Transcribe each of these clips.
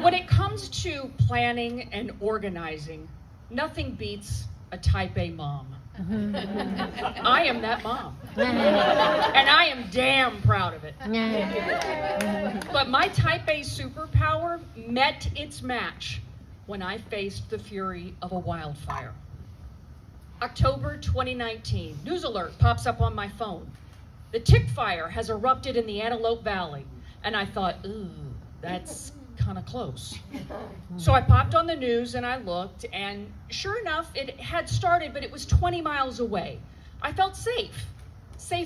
When it comes to planning and organizing, nothing beats a type A mom. I am that mom. And I am damn proud of it. But my type A superpower met its match when I faced the fury of a wildfire. October 2019, news alert pops up on my phone. The tick fire has erupted in the Antelope Valley. And I thought, ooh, that's kind of close. So I popped on the news and I looked, and sure enough, it had started, but it was 20 miles away. I felt safe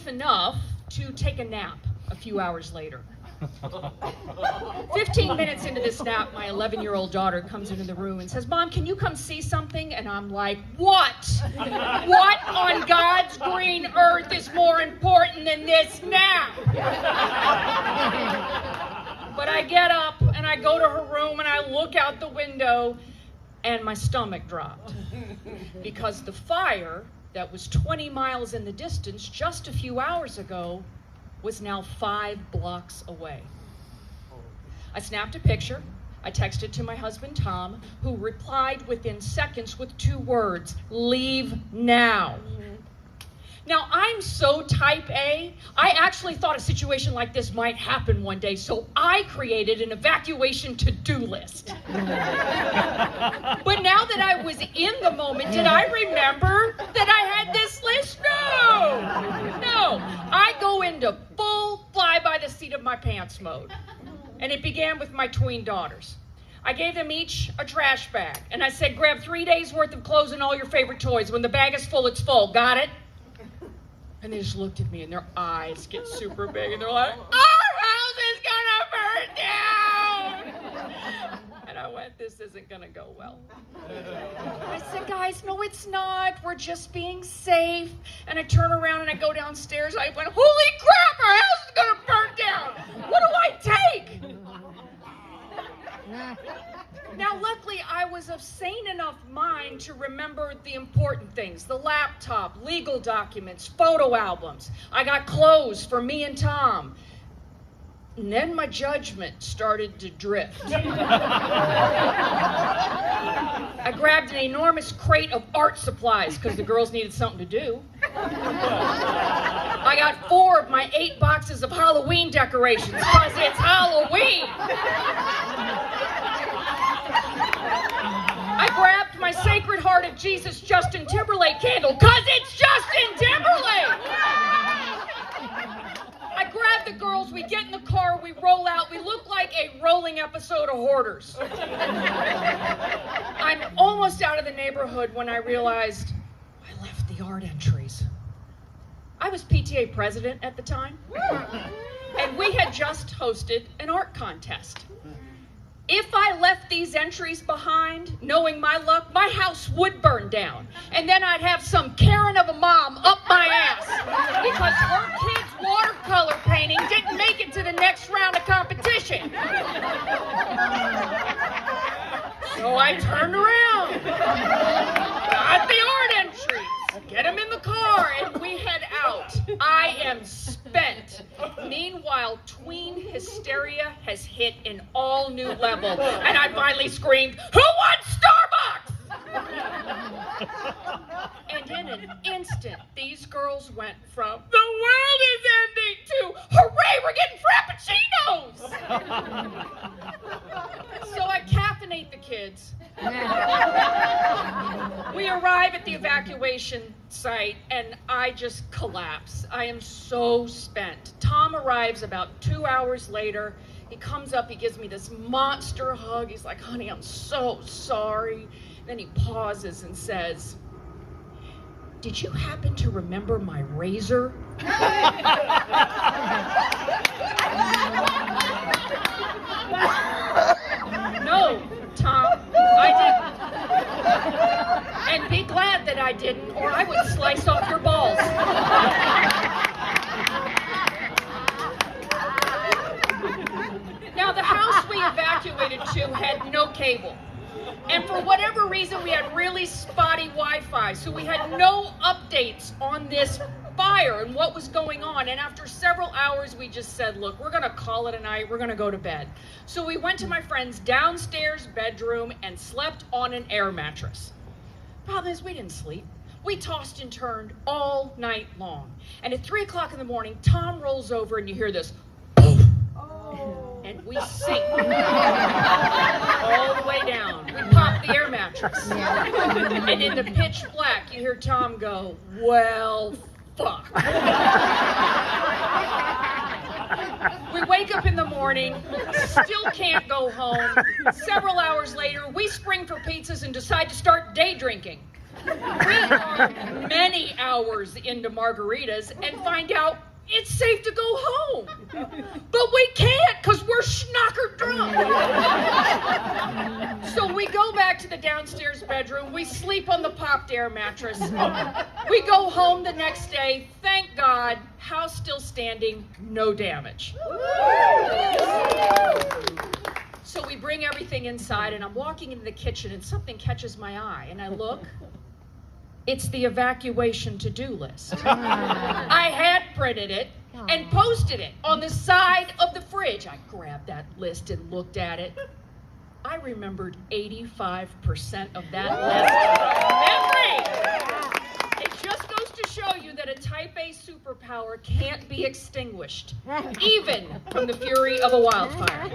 enough to take a nap a few hours later. 15 minutes into this nap, my 11-year-old daughter comes into the room and says, Mom, can you come see something? And I'm like, what? What on God's green earth is more important than this nap? But I get up and I go to her room and I look out the window and my stomach dropped. Because the fire that was 20 miles in the distance just a few hours ago was now 5 blocks away. I snapped a picture. I texted to my husband, Tom, who replied within seconds with 2 words, leave now. Now, I'm so type A, I actually thought a situation like this might happen one day, so I created an evacuation to-do list. But now that I was in the moment, did I remember that I had this list? No. I go into full fly-by-the-seat-of-my-pants mode. And it began with my tween daughters. I gave them each a trash bag, and I said, grab 3 days worth of clothes and all your favorite toys. When the bag is full, it's full. Got it? And they just looked at me, and their eyes get super big, and they're like, our house is gonna burn down! And I went, this isn't gonna go well. I said, guys, no, it's not. We're just being safe. And I turn around, and I go downstairs. I went, holy crap, our house is gonna burn down! What do I take? Now, luckily, I was of sane enough mind to remember the important things. The laptop, legal documents, photo albums. I got clothes for me and Tom. And then my judgment started to drift. I grabbed an enormous crate of art supplies because the girls needed something to do. I got 4 of my 8 boxes of Halloween decorations because it's Halloween. I grabbed my Sacred Heart of Jesus Justin Timberlake candle because it's Justin Timberlake. I grabbed the girls, we get in the car, we roll out, we look like a rolling episode of Hoarders. I'm almost out of the neighborhood when I realized I left the art entries. I was PTA president at the time, and we had just hosted an art contest. If I left these entries behind, knowing my luck, my house would burn down. And then I'd have some Karen of a mom up my ass because her kid's watercolor painting didn't make it to the next round of competition. So I turned around, got the art entries, get them in the car, and we head out. I am spent. Meanwhile, tween hysteria has hit an all-new level, and I finally screamed, who wants Starbucks? And in an instant, these girls went from, the world is ending, to, hooray, we're getting frappuccinos! So I caffeinate the kids. We arrive at the evacuation site, and I just collapse. I am so spent. Tom arrives about 2 hours later. He comes up, he gives me this monster hug. He's like, honey, I'm so sorry. Then he pauses and says, did you happen to remember my razor? No, Tom, I didn't. And be glad that I didn't, or I would slice off your balls. Now, the house we evacuated to had no cable. And for whatever reason, we had really spotty Wi-Fi, so we had no updates on this fire and what was going on. And after several hours, we just said, look, we're going to call it a night. We're going to go to bed. So we went to my friend's downstairs bedroom and slept on an air mattress. Problem is, we didn't sleep. We tossed and turned all night long. And at 3 o'clock in the morning, Tom rolls over and you hear this, and we sink all the way down. We pop the air mattress. And in the pitch black, you hear Tom go, well, fuck. We wake up in the morning, still can't go home. Several hours later, we spring for pizzas and decide to start day drinking. We are many hours into margaritas and find out it's safe to go home. But we can't because we're schnocker drunk. So we go back to the downstairs bedroom. We sleep on the popped air mattress. We go home the next day. Thank God, house still standing, no damage. So we bring everything inside and I'm walking into the kitchen and something catches my eye and I look. It's the evacuation to-do list. I had printed it and posted it on the side of the fridge. I grabbed that list and looked at it. I remembered 85% of that list from memory. It just goes to show you that a type A superpower can't be extinguished, even from the fury of a wildfire.